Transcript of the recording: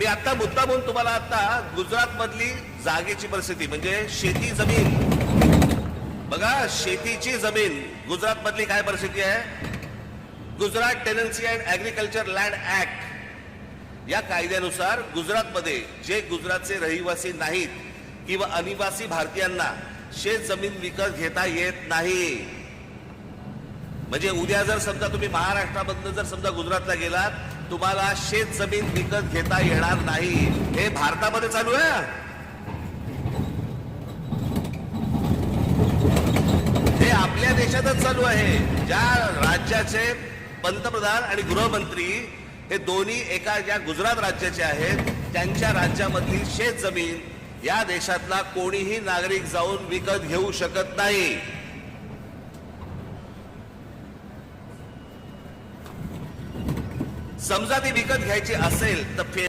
मी आता मुद्दा म्हणून तुम्हाला आता गुजरात मधली जागेची परिस्थिती म्हणजे शेती जमीन बघा, शेतीची जमीन गुजरात मधली काय परिस्थिती आहे. Gujarat tenancy and agriculture land act या कायद्यानुसार गुजरातमध्ये जे गुजरातचे रहिवासी नाहीत किंवा अनिवासी भारतीयांना शेत जमीन विकत घेता येत नाही. म्हणजे उद्या जर समजा तुम्ही महाराष्ट्रामधून जर समजा गुजरातला गेलात, तुम्हाला शेत जमीन विकत घेता येणार नाही. हे भारतामध्ये चालू आहे, हे आपल्या देशातच चालू आहे. ज्या राज्याचे पंतप्रधान आणि गृहमंत्री हे दोन्ही एका ज्या गुजरात राज्याचे आहेत, त्यांच्या राज्यामधली शेत जमीन या देशातला कोणीही नागरिक जाऊन विकत घेऊ शकत नाही. समजा ती विकत घ्यायची असेल तर